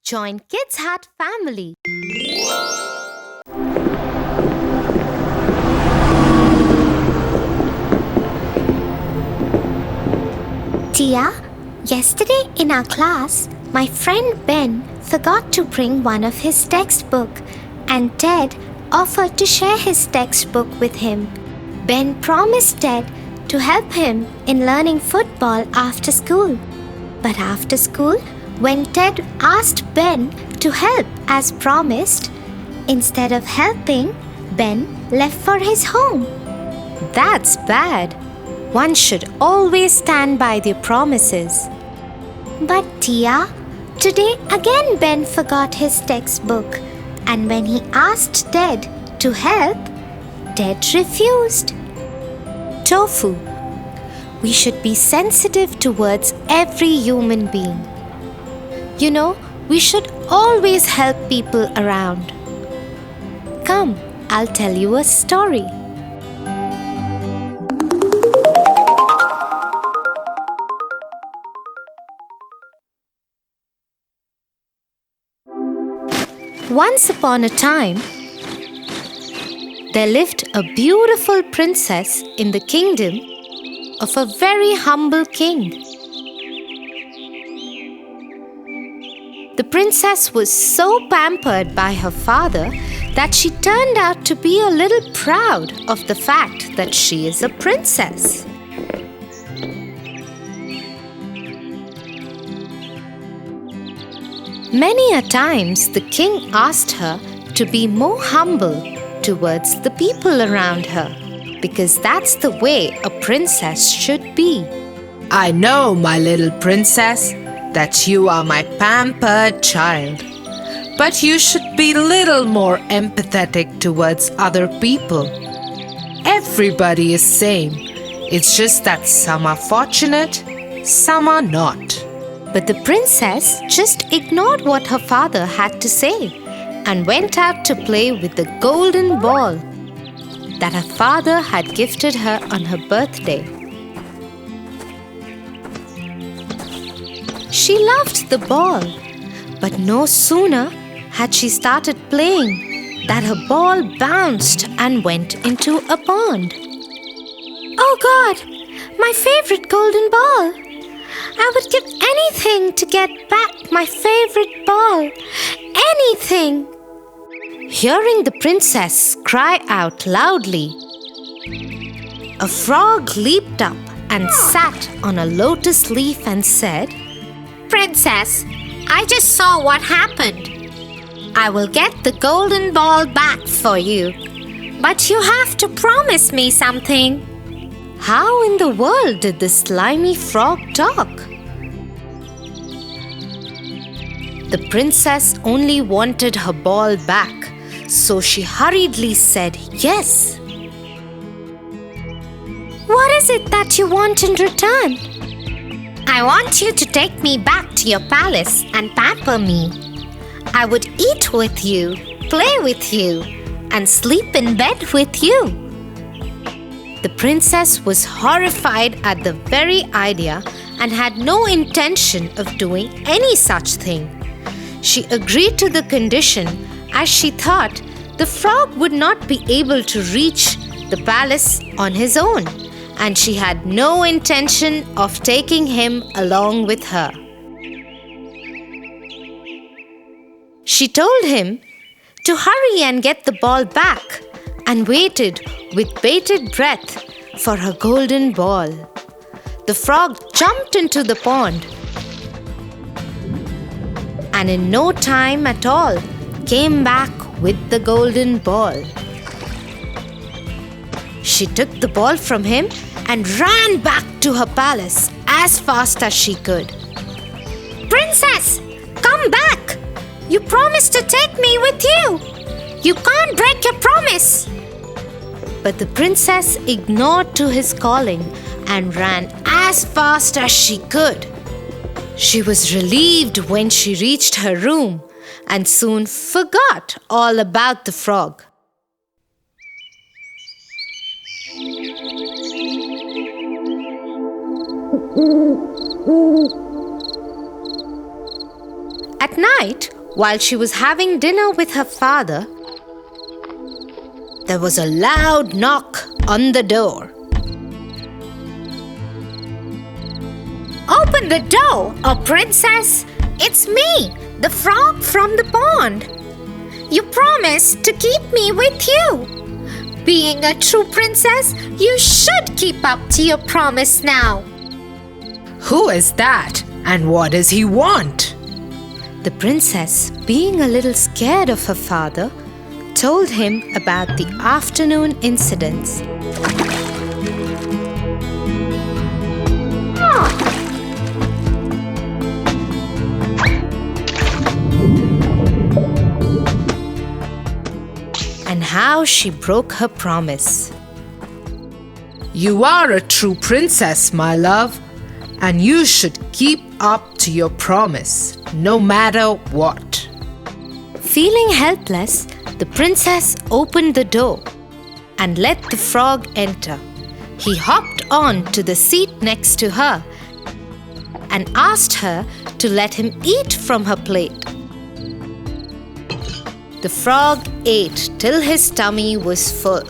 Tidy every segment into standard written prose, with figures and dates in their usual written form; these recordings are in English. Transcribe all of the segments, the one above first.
Join Kids Heart family. Tia, yesterday in our class, my friend Ben forgot to bring one of his textbook, and Ted offered to share his textbook with him. Ben promised Ted to help him in learning football after school. But after school, when Ted asked Ben to help as promised, instead of helping, Ben left for his home. That's bad. One should always stand by their promises. But Tia, today again Ben forgot his textbook, and when he asked Ted to help, Ted refused. Tofu. We should be sensitive towards every human being. You know, we should always help people around. Come, I'll tell you a story. Once upon a time, there lived a beautiful princess in the kingdom of a very humble king. The princess was so pampered by her father that she turned out to be a little proud of the fact that she is a princess. Many a times the king asked her to be more humble towards the people around her, because that's the way a princess should be. I know, my little princess, that you are my pampered child, but you should be a little more empathetic towards other people. Everybody is same. It's just that some are fortunate, some are not. But the princess just ignored what her father had to say and went out to play with the golden ball that her father had gifted her on her birthday. She loved the ball, but no sooner had she started playing that her ball bounced and went into a pond. Oh God, my favorite golden ball! I would give anything to get back my favorite ball. Anything! Hearing the princess cry out loudly, a frog leaped up and sat on a lotus leaf and said, Princess, I just saw what happened. I will get the golden ball back for you. But you have to promise me something. How in the world did the slimy frog talk? The princess only wanted her ball back, so she hurriedly said yes. What is it that you want in return? I want you to take me back to your palace and pamper me. I would eat with you, play with you, and sleep in bed with you. The princess was horrified at the very idea and had no intention of doing any such thing. She agreed to the condition as she thought the frog would not be able to reach the palace on his own, and she had no intention of taking him along with her. She told him to hurry and get the ball back, and waited with bated breath for her golden ball. The frog jumped into the pond and in no time at all came back with the golden ball. She took the ball from him and ran back to her palace as fast as she could. Princess, come back! You promised to take me with you. You can't break your promise. But the princess ignored to his calling and ran as fast as she could. She was relieved when she reached her room and soon forgot all about the frog. At night, while she was having dinner with her father, there was a loud knock on the door. Open the door, oh princess! It's me, the frog from the pond. You promised to keep me with you. Being a true princess, you should keep up to your promise now. Who is that, and what does he want? The princess, being a little scared of her father, told him about the afternoon incidents. And how she broke her promise. You are a true princess, my love, and you should keep up to your promise, no matter what. Feeling helpless, the princess opened the door and let the frog enter. He hopped on to the seat next to her and asked her to let him eat from her plate. The frog ate till his tummy was full.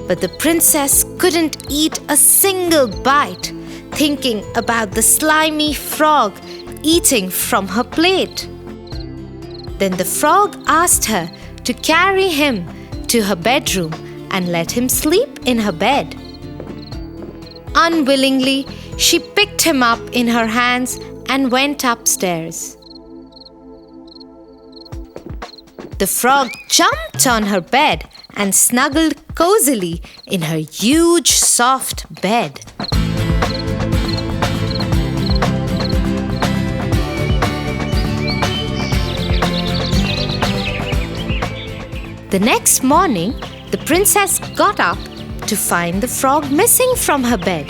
But the princess couldn't eat a single bite, thinking about the slimy frog eating from her plate. Then the frog asked her to carry him to her bedroom and let him sleep in her bed. Unwillingly, she picked him up in her hands and went upstairs. The frog jumped on her bed and snuggled cozily in her huge, soft bed. The next morning, the princess got up to find the frog missing from her bed.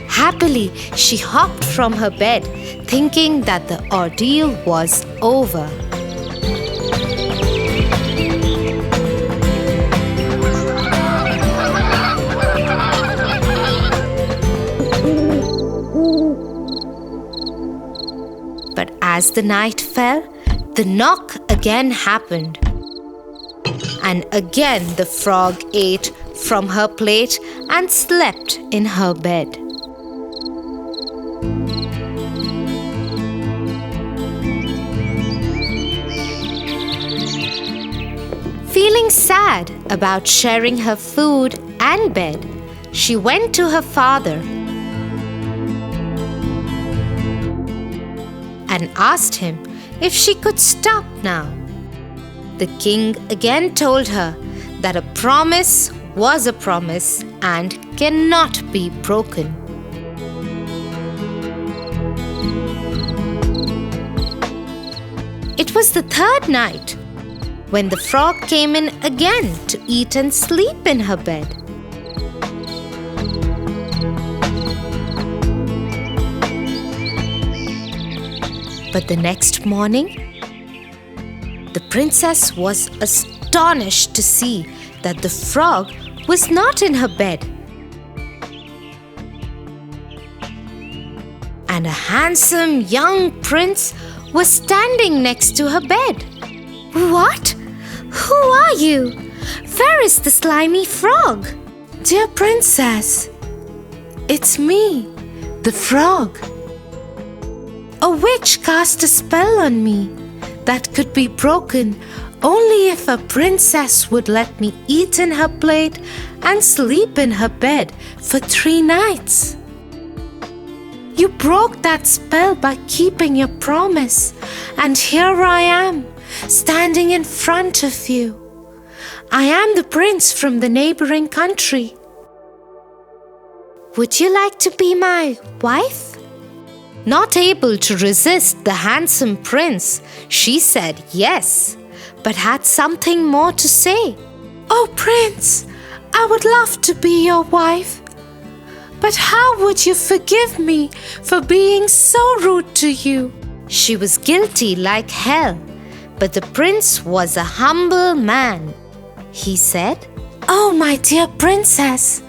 Happily, she hopped from her bed, thinking that the ordeal was over. But as the night fell, the knock again happened. And again the frog ate from her plate and slept in her bed. Feeling sad about sharing her food and bed, she went to her father and asked him if she could stop now. The king again told her that a promise was a promise and cannot be broken. It was the third night when the frog came in again to eat and sleep in her bed. But the next morning, the princess was astonished to see that the frog was not in her bed. And a handsome young prince was standing next to her bed. What? Who are you? Where is the slimy frog? Dear princess, it's me, the frog. A witch cast a spell on me that could be broken only if a princess would let me eat in her plate and sleep in her bed for 3 nights. You broke that spell by keeping your promise, and here I am, standing in front of you. I am the prince from the neighboring country. Would you like to be my wife? Not able to resist the handsome prince, she said yes, but had something more to say. Oh, prince, I would love to be your wife. But how would you forgive me for being so rude to you? She was guilty like hell, but the prince was a humble man. He said, Oh, my dear princess,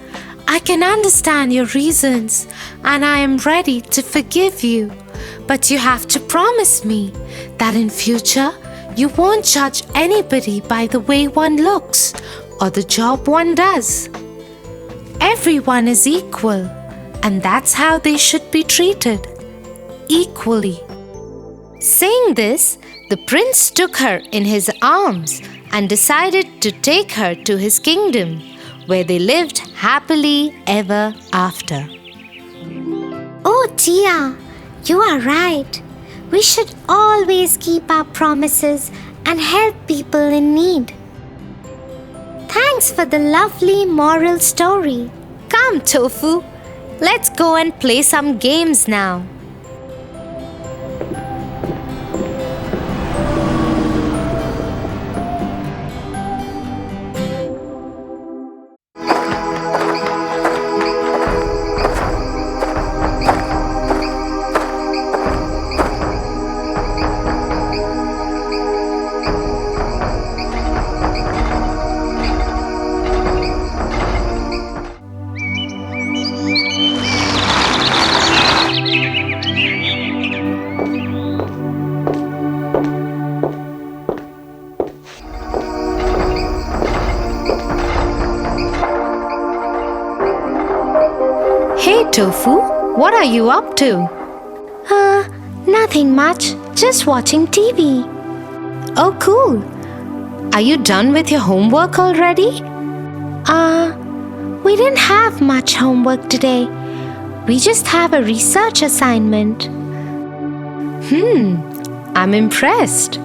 I can understand your reasons and I am ready to forgive you. But you have to promise me that in future you won't judge anybody by the way one looks or the job one does. Everyone is equal, and that's how they should be treated, equally. Saying this, the prince took her in his arms and decided to take her to his kingdom, where they lived happily ever after. Oh, Tia, you are right. We should always keep our promises and help people in need. Thanks for the lovely moral story. Come, Tofu, let's go and play some games now. Hey Tofu, what are you up to? Nothing much. Just watching TV. Oh, cool. Are you done with your homework already? We didn't have much homework today. We just have a research assignment. I'm impressed.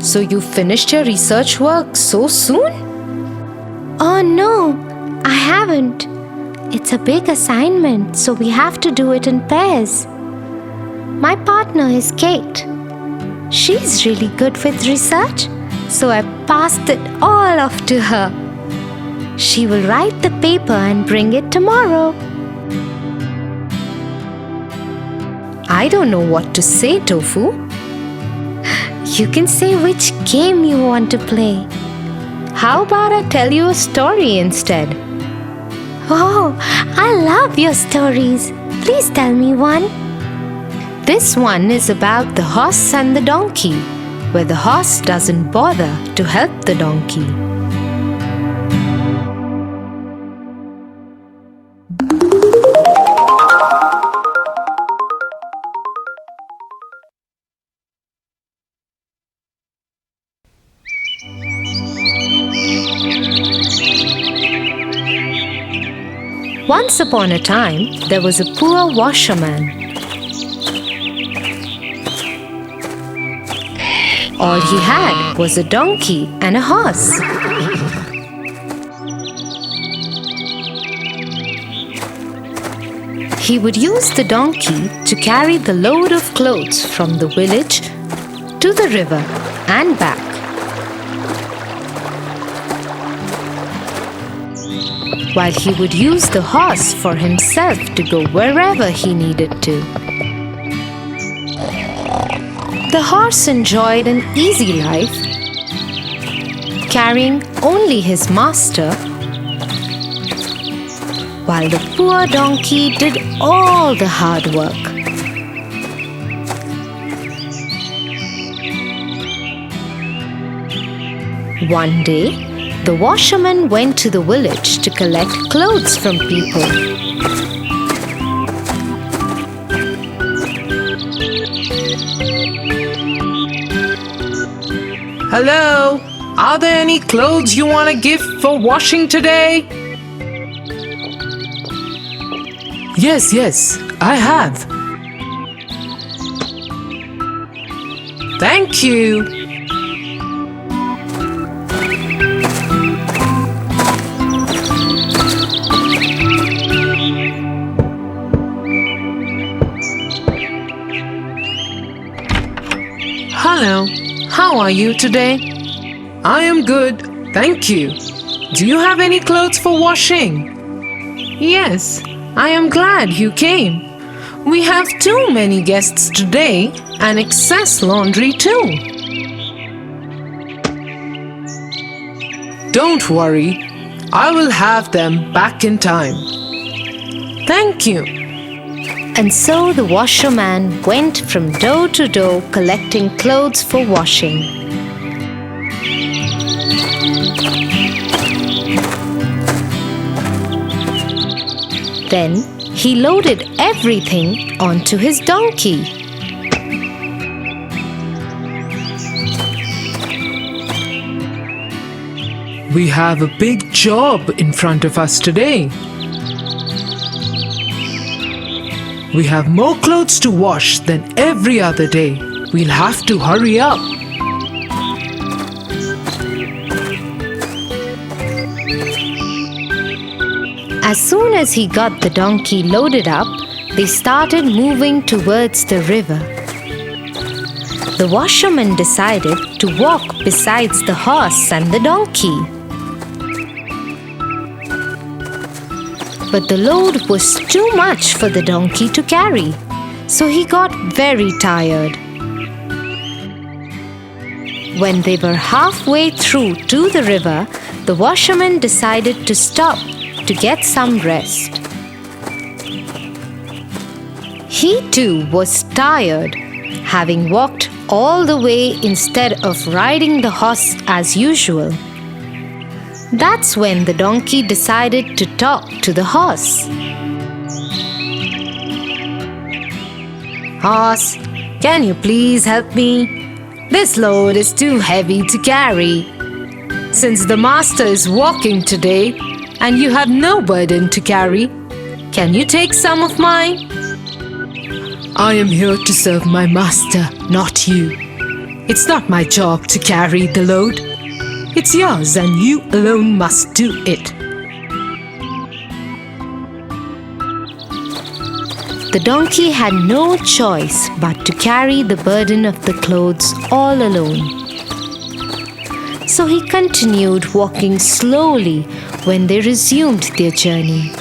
So you finished your research work so soon? Oh no, I haven't. It's a big assignment, so we have to do it in pairs. My partner is Kate. She's really good with research, so I passed it all off to her. She will write the paper and bring it tomorrow. I don't know what to say, Tofu. You can say which game you want to play. How about I tell you a story instead? Oh, I love your stories. Please tell me one. This one is about the horse and the donkey, where the horse doesn't bother to help the donkey. Once upon a time, there was a poor washerman. All he had was a donkey and a horse. He would use the donkey to carry the load of clothes from the village to the river and back. While he would use the horse for himself to go wherever he needed to. The horse enjoyed an easy life, carrying only his master, while the poor donkey did all the hard work. One day, the washerman went to the village to collect clothes from people. Hello? Are there any clothes you want to give for washing today? Yes, I have. Thank you. Hello, how are you today? I am good, thank you. Do you have any clothes for washing? Yes, I am glad you came. We have too many guests today and excess laundry too. Don't worry, I will have them back in time. Thank you. And so the washerman went from door to door collecting clothes for washing. Then he loaded everything onto his donkey. We have a big job in front of us today. We have more clothes to wash than every other day. We'll have to hurry up. As soon as he got the donkey loaded up, they started moving towards the river. The washerman decided to walk besides the horse and the donkey. But the load was too much for the donkey to carry, so he got very tired. When they were halfway through to the river, the washerman decided to stop to get some rest. He too was tired, having walked all the way instead of riding the horse as usual. That's when the donkey decided to talk to the horse. "Horse, can you please help me? This load is too heavy to carry. Since the master is walking today and you have no burden to carry, can you take some of mine?" I am here to serve my master, not you. It's not my job to carry the load. It's yours and you alone must do it. The donkey had no choice but to carry the burden of the clothes all alone. So he continued walking slowly when they resumed their journey.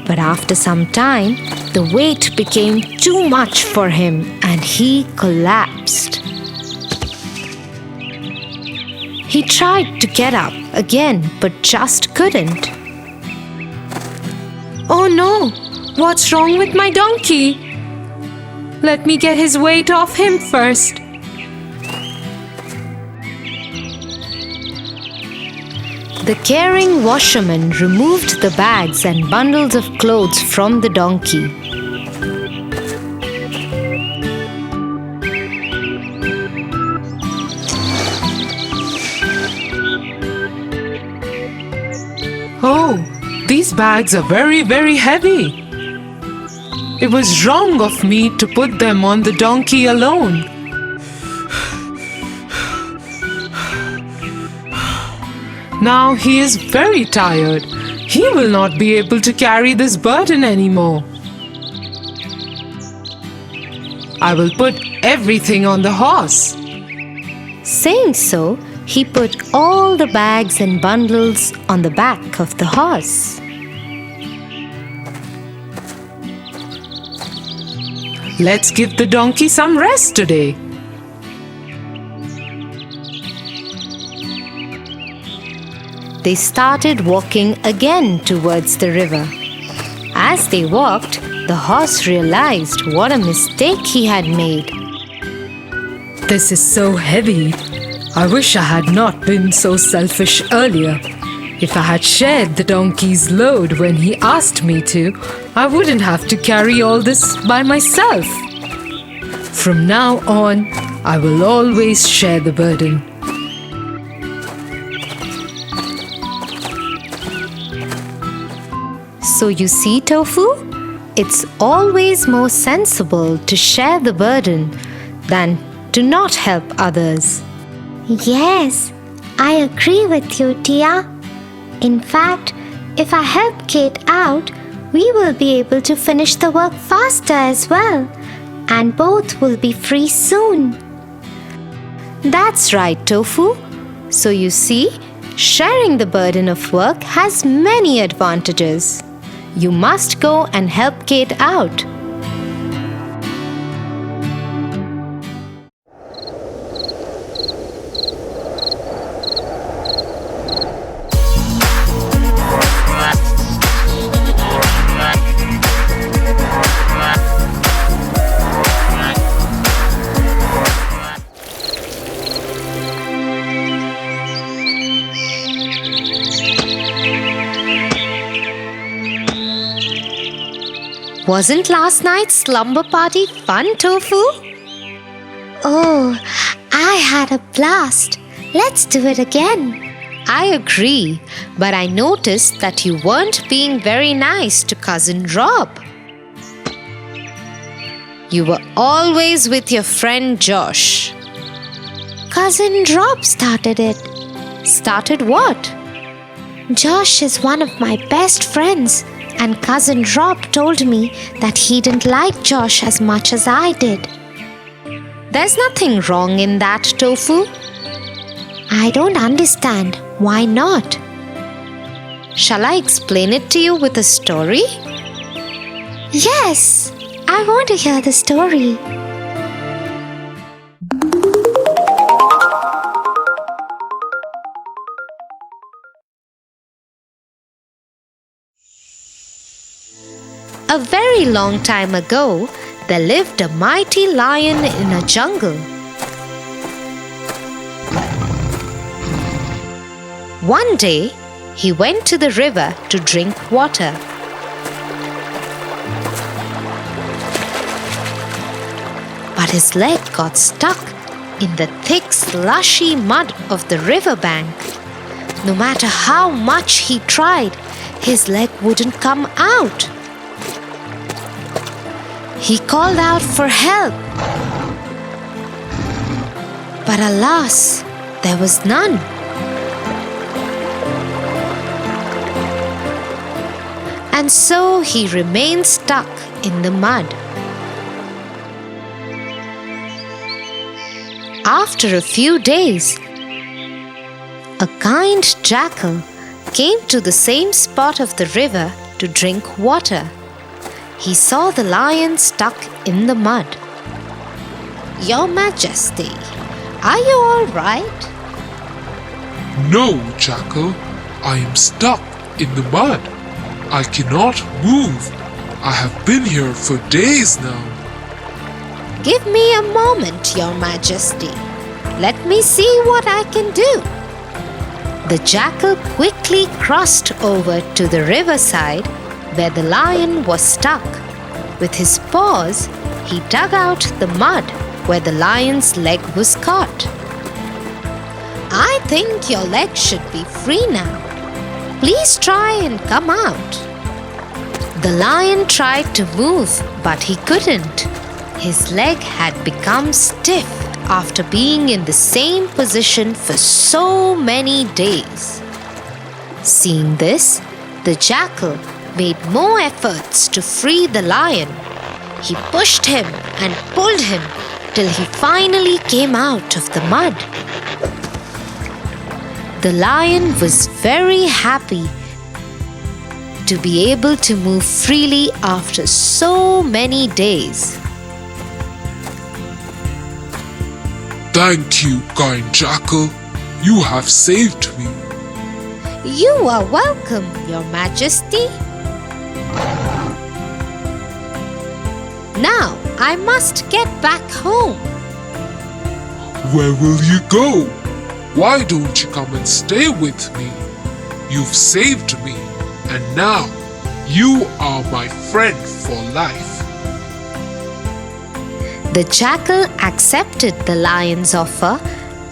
But after some time, the weight became too much for him and he collapsed. He tried to get up again but just couldn't. Oh no! What's wrong with my donkey? Let me get his weight off him first. The caring washerman removed the bags and bundles of clothes from the donkey. Oh, these bags are very, very heavy. It was wrong of me to put them on the donkey alone. Now he is very tired. He will not be able to carry this burden anymore. I will put everything on the horse. Saying so, he put all the bags and bundles on the back of the horse. Let's give the donkey some rest today. They started walking again towards the river. As they walked, the horse realized what a mistake he had made. This is so heavy. I wish I had not been so selfish earlier. If I had shared the donkey's load when he asked me to, I wouldn't have to carry all this by myself. From now on, I will always share the burden. So you see, Tofu, it's always more sensible to share the burden than to not help others. Yes, I agree with you, Tia. In fact, if I help Kate out, we will be able to finish the work faster as well, and both will be free soon. That's right, Tofu. So you see, sharing the burden of work has many advantages. You must go and help Kate out. Wasn't last night's slumber party fun, Tofu? Oh, I had a blast. Let's do it again. I agree, but I noticed that you weren't being very nice to Cousin Rob. You were always with your friend Josh. Cousin Rob started it. Started what? Josh is one of my best friends, and Cousin Rob told me that he didn't like Josh as much as I did. There's nothing wrong in that, Tofu. I don't understand. Why not? Shall I explain it to you with a story? Yes, I want to hear the story. A very long time ago, there lived a mighty lion in a jungle. One day, he went to the river to drink water. But his leg got stuck in the thick, slushy mud of the riverbank. No matter how much he tried, his leg wouldn't come out. He called out for help. But alas, there was none. And so he remained stuck in the mud. After a few days, a kind jackal came to the same spot of the river to drink water. He saw the lion stuck in the mud. "Your Majesty, are you all right?" No, Jackal. I am stuck in the mud. I cannot move. I have been here for days now. "Give me a moment, Your Majesty. Let me see what I can do." The jackal quickly crossed over to the riverside where the lion was stuck. With his paws, he dug out the mud where the lion's leg was caught. "I think your leg should be free now. Please try and come out." The lion tried to move, but he couldn't. His leg had become stiff after being in the same position for so many days. Seeing this, the jackal made more efforts to free the lion. He pushed him and pulled him till he finally came out of the mud. The lion was very happy to be able to move freely after so many days. Thank you, kind Jackal. You have saved me. "You are welcome, Your Majesty." "Now I must get back home." Where will you go? Why don't you come and stay with me? You've saved me, and now you are my friend for life. The jackal accepted the lion's offer,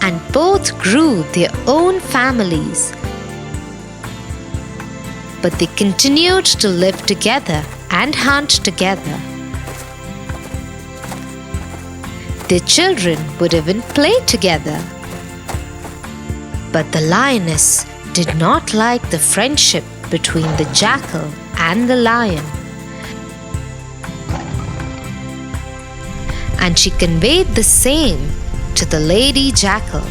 and both grew their own families. But they continued to live together and hunt together. Their children would even play together. But the lioness did not like the friendship between the jackal and the lion. And she conveyed the same to the lady jackal.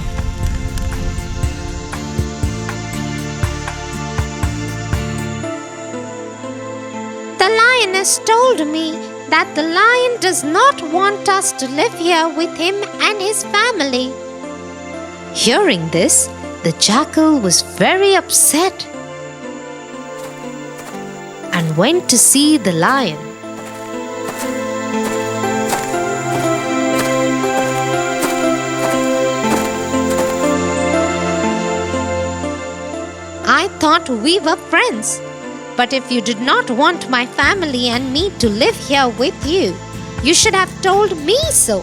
"The lioness told me that the lion does not want us to live here with him and his family." Hearing this, the jackal was very upset and went to see the lion. "I thought we were friends, But if you did not want my family and me to live here with you, you should have told me so.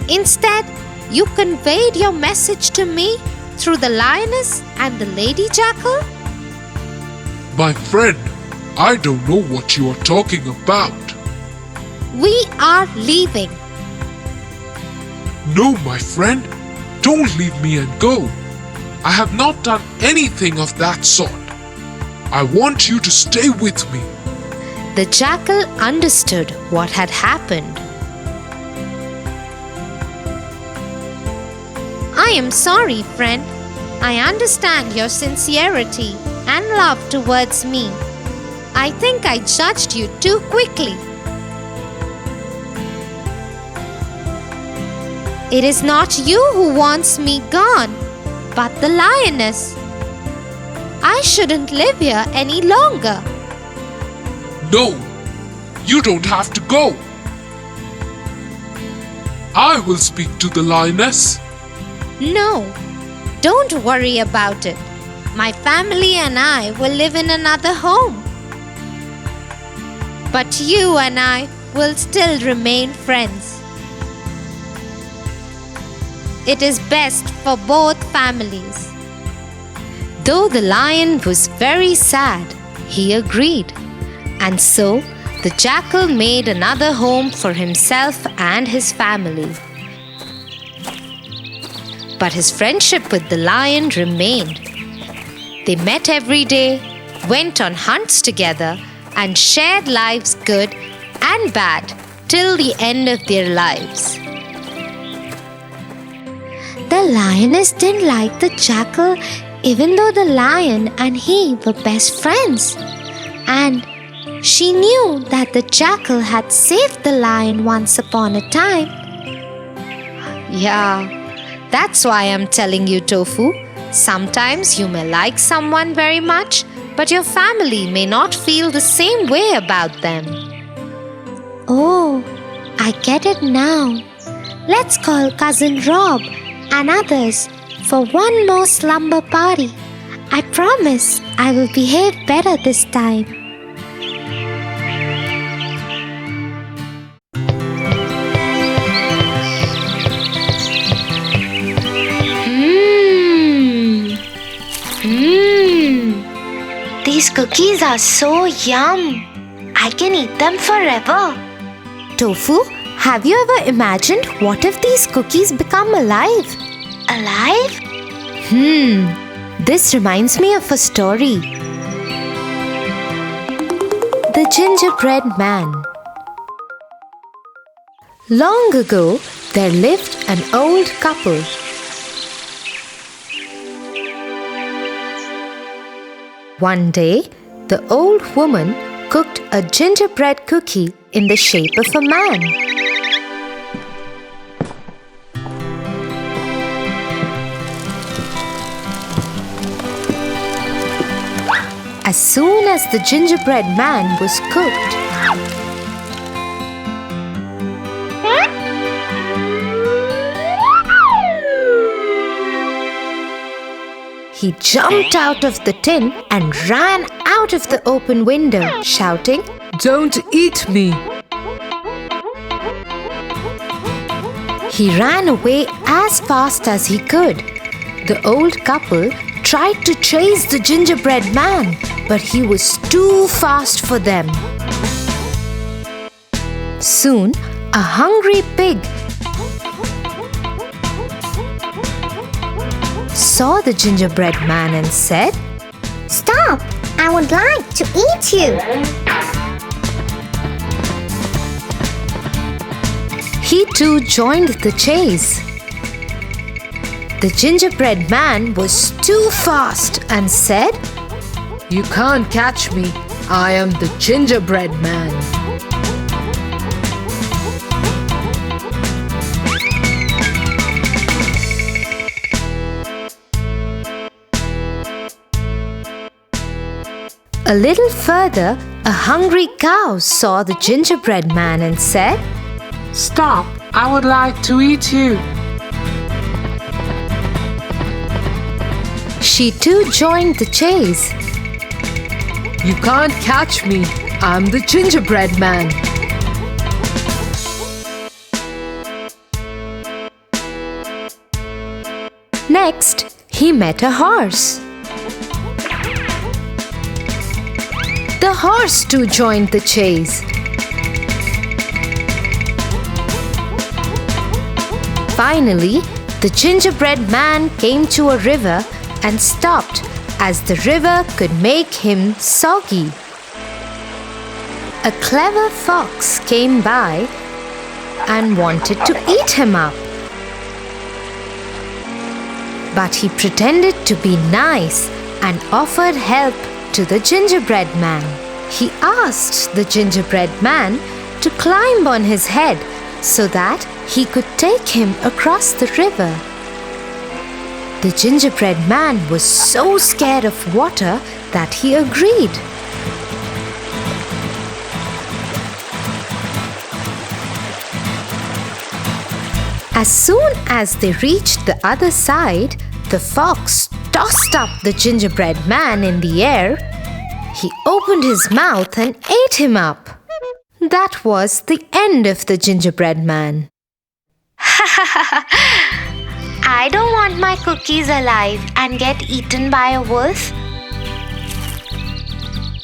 Instead, you conveyed your message to me through the lioness and the lady jackal? My friend, I don't know what you are talking about. We are leaving. No, my friend, don't leave me and go. I have not done anything of that sort. I want you to stay with me. The jackal understood what had happened. I am sorry, friend. I understand your sincerity and love towards me. I think I judged you too quickly. It is not you who wants me gone, but the lioness. I shouldn't live here any longer. No, you don't have to go. I will speak to the lioness. No, don't worry about it. My family and I will live in another home. But you and I will still remain friends. It is best for both families. Though the lion was very sad, he agreed. And so the jackal made another home for himself and his family. But his friendship with the lion remained. They met every day, went on hunts together, and shared lives good and bad till the end of their lives. The lioness didn't like the jackal even though the lion and he were best friends. And she knew that the jackal had saved the lion once upon a time. Yeah, that's why I'm telling you, Tofu. Sometimes you may like someone very much, but your family may not feel the same way about them. Oh, I get it now. Let's call Cousin Rob and others for one more slumber party. I promise I will behave better this time. These cookies are so yum. I can eat them forever. Tofu, have you ever imagined what if these cookies become alive? Alive? This reminds me of a story. The Gingerbread Man. Long ago, there lived an old couple. One day, the old woman cooked a gingerbread cookie in the shape of a man. As soon as the gingerbread man was cooked, he jumped out of the tin and ran out of the open window, shouting, Don't eat me! He ran away as fast as he could. The old couple tried to chase the gingerbread man, but he was too fast for them. Soon, a hungry pig saw the gingerbread man and said, Stop! I would like to eat you. He too joined the chase. The gingerbread man was too fast and said, You can't catch me. I am the gingerbread man. A little further, a hungry cow saw the gingerbread man and said, Stop! I would like to eat you. She too joined the chase. You can't catch me. I'm the Gingerbread Man. Next, he met a horse. The horse too joined the chase. Finally, the Gingerbread Man came to a river and stopped, as the river could make him soggy. A clever fox came by and wanted to eat him up. But he pretended to be nice and offered help to the Gingerbread Man. He asked the Gingerbread Man to climb on his head so that he could take him across the river. The Gingerbread Man was so scared of water that he agreed. As soon as they reached the other side, the fox tossed up the Gingerbread Man in the air. He opened his mouth and ate him up. That was the end of the Gingerbread Man. I don't want my cookies alive and get eaten by a wolf.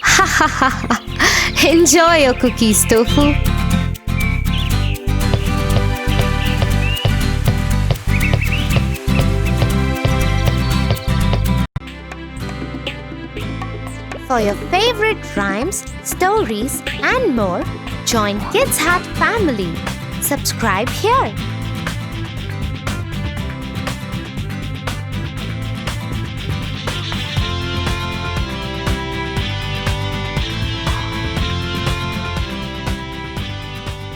Ha ha ha ha! Enjoy your cookies, Tofu. For your favorite rhymes, stories, and more, join Kids Hut family. Subscribe here.